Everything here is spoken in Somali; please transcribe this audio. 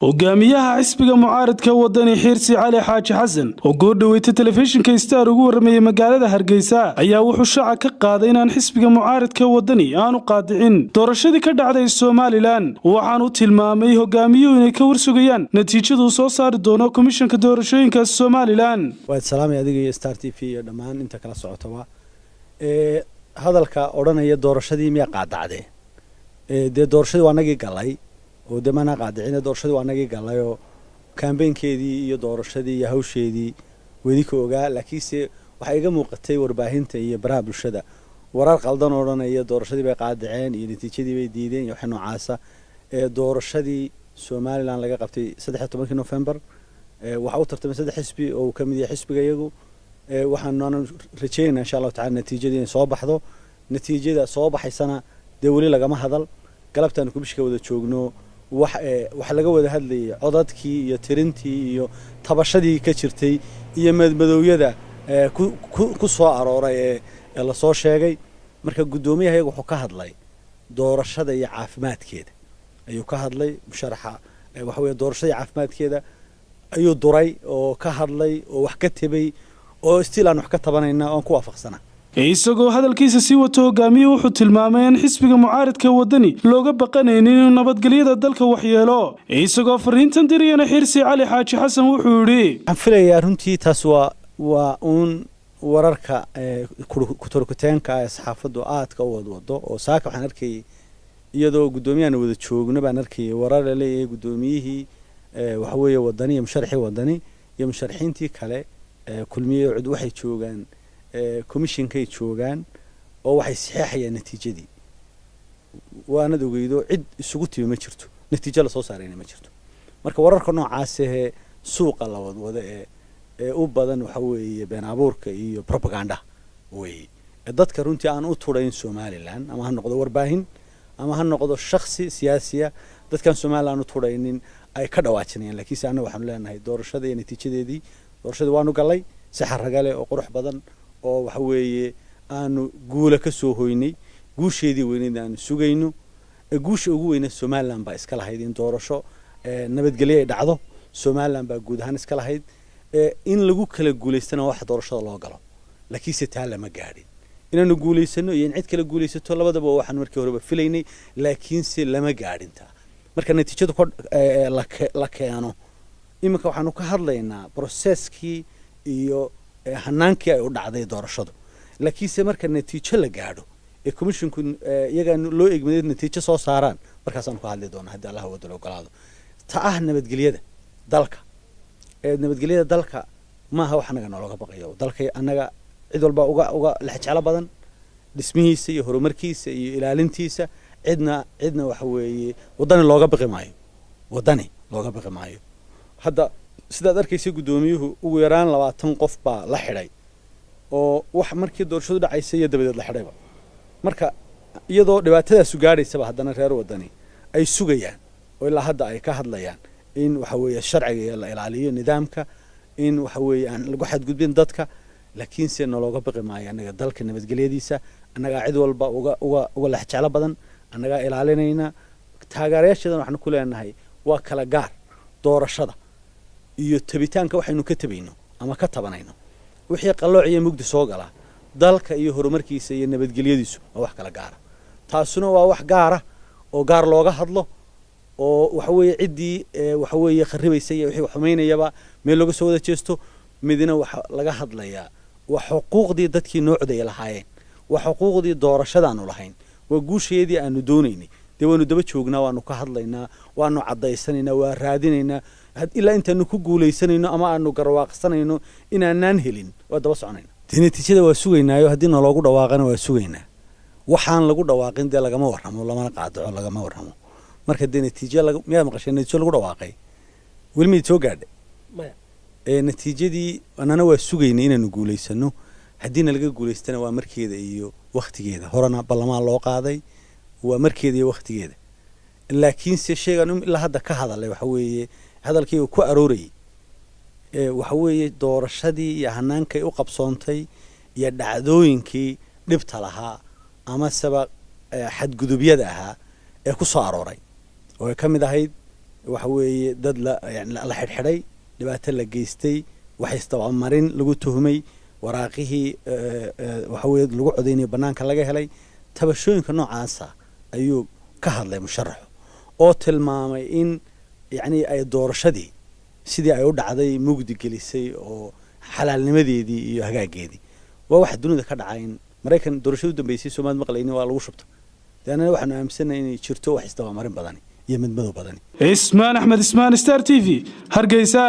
hogaamiyaha xisbiga mucaaradka wadani Xirsi Cali Xaaji Xasan oo goordhaweeyay telefishinka Star ugu warramay magaalada Hargeysa ayaa wuxuu shaaca ka qaaday in xisbiga mucaaradka wadani aanu qaadicin doorashadii ka dhacday Soomaaliland waxaanu tilmaamay hogaamiyuhu inay ka warsugayaan natiijada soo saari doono komishanka doorashooyinka Soomaaliland. waad salaamay adiga iyo Star TV iyo dhammaan inta kala socotaba hadalka oranaya doorashadii miya qaadacday doorashadii waa nagii galay oo damana qaadicina doorashadii waa nagii galay oo campaign-keedii iyo doorashadii iyo hawsheedii wadi ka ogaa laakiinse waxa iga muuqatay warbaahinta iyo baraha bulshada warar qaldan oranaya doorashadii bay qaadiceen iyo natiijadii bay diideen iyo waxa noocaasa doorashadii Soomaaliland laga qabtay 13 November waxa uu tartamay saddex xisbi oo ka mid yahay xisbiga iyagu waxaan rajaynaynaa insha Allah ta'ala natiijadii soo baxdo natiijada soo baxaysana wali lagama hadal galabtaan kubishka wada joogno wax laga wada hadlayay codadkii iyo tirintii iyo tabashadii ka jirtay iyo madmadowiyada ku soo arooray ee la soo sheegay marka gudoomiyaha wuxuu ka hadlay doorashada iyo caafimaadkeeda ayuu ka hadlay musharaxa waxa weeye doorashada caafimaadkeeda ayuu duray oo ka hadlay oo wax ka tabay oo istiilaan wax ka tabanayna oo ku waafaqsana isagoo hadalkiisa si wato hogaamiyuhu wuxuu tilmaamay in xisbiga mucaaradka wadani looga baqanaynin inuu nabadgelyada dalka waxyeelo isagoo fariintan diriyana Xirsi Cali Xaaji Xasan wuxuu yiri waxaan filayaa runtii taas waa wararka ku turkuteenka saxaafadu aadka u wado oo saaka waxaan arkay iyadoo gudoomiyana wada joogno baan arkay warar leeyahay gudoomiyihii waxa weeye wadani iyo musharaxii wadani iyo musharaxiintii kale kulmiye cid waxay joogan komishinkay joogan oo waxay saxeexayaan natiijadii waana ogeydo cid isugu timi ma jirto natiijo la soo saarayna ma jirto marka wararka noocaas ah suuqa la wada u badan waxa weeye been abuurka iyo propaganda way dadka runtii aan u turayn Soomaaliland ama ha noqdo warbaahin ama ha noqdo shakhsi siyaasiya dadkan Soomaaliland u turaynin ay ka dhawaajinayaan laakiin anaga waxaan leenahay doorashada iyo natiijadeedii doorashada waanu galay si xaragale oo qurux badan oo waxa weeye aanu guula ka soo hoynay guusheedii weyneed aanu sugayno guusha ugu weyn Soomaaliland baa iska lahayd in doorasho nabadgelyo ay dhacdo Soomaaliland baa guud ahaan iska lahayd in lagu kala guuleystana wax doorashada loo galo laakiin si taa lama gaadhin inaanu guuleysano iyo in cid kala guuleysato labadaba waxaan markii horeba filaynay laakiin si lama gaadhin taa marka natiijadu la keeno iminka waxaanu ka hadlaynaa processkii iyo hanaankii ay u dhacday doorashadu laakiinse marka natiijo la gaadho commissionku iyaga loo eegmaday natiijo soo saaraan markaas aan ku hadli doonaa haddii Allah wada ogolaado taa nabadgelyada dalka nabadgelyada dalka ma aha wax anaga nologa baqayo dalka anaga cid walba uga la jecel badan dhismihiisa iyo horumarkiisa iyo ilaalintiisa cidna waxa weeye wadani looga baqi maayo hadda sidaad arkaysa gudoomiyuhu ugu yaraan 20 qof baa la xidhay oo wax markii doorashadu dhacaysay iyo dabadeed la xidhayba marka iyadoo dhibaatadaas gaadhaysaba haddana reer wadani ay sugayaan oo ilaa hadda ay ka hadlayaan in waxa weeye sharciga la ilaaliyo nidaamka in waxa weeye aan lagu xadgudbin dadka laakiin si nologa baqi maayo anaga dalka nabadgelyadiisa anaga cid walba uga la jecel badan anaga ilaalinayna taageerayaashadan waxaan ku leenahay waa kala gaar doorashada iyo tabitaanka waxaynu ka tabayno ama ka tabanayno wixii qalooc iyo mugdi soo gala dalka iyo horumarkiisa iyo nabadgelyadiisu waa wax kala gaar taasuna waa wax gaar ah oo gaar looga hadlo oo waxa weeye cidii waxa weeye kharibaysa iyo wixii xumeynayaba meel laga soo wada jeesto midina waxa laga hadlayaa waa xuquuqdii dadkii noocday lahaayeen waa xuquuqdii doorashadaanu lahayn waa guusheedii aanu doonaynay waanu daba joognaa waanu ka hadlaynaa waanu cadeysanaynaa waa raadinaynaa ilaa intaanu ku guuleysanayno ama aanu garwaaqsanayno inaanaan helin waa daba soconaynaa natiijada waa sugaynaayo haddii naloogu dhawaaqana waa sugaynaa waxaan lagu dhawaaqin lagama warramo lamana qaadaco lagama warramo marka natiijo miyaa maqashay natiijo lagu dhawaaqay weli mid soo gaadhay maya natiijadii anana waa sugaynay inaanu guuleysano haddiina laga guuleystana waa markeeda iyo waqtigeeda horena ballamaan loo qaaday waa markeeda iyo waqtigeeda laakiin si sheegan ilaa hadda ka hadalay waxa weeye hadalkii uu ku arooray waxa weeye doorashadii iyo hanaankay u qabsoontay iyo dhacdooyinkii dhibta lahaa ama sabab xadgudubyada ahaa ee ku soo arooray oo ka mid ahayd waxa weeye dad la xidhxidhay dhibaato la geystay wax isdabamarin lagu tuhmay waraaqihii waxa weeye lagu codeynay banaanka laga helay tabashooyinka noocaasa ayuu ka hadlay musharaxu oo tilmaamay in ay doorashadii sidii ay u dhacday mugdi gelisay oo xalaalnimadeedii iyo hagaageedii waa wax dunida ka dhacay in Mareykan doorashadu dambeysay Soomaad maqlayni waa lagu shubtay deena waxaan aaminsanahay inay jirto wax isdabamarin badan iyo mid madow badan Ismaan Axmed Ismaan Star TV Hargeysa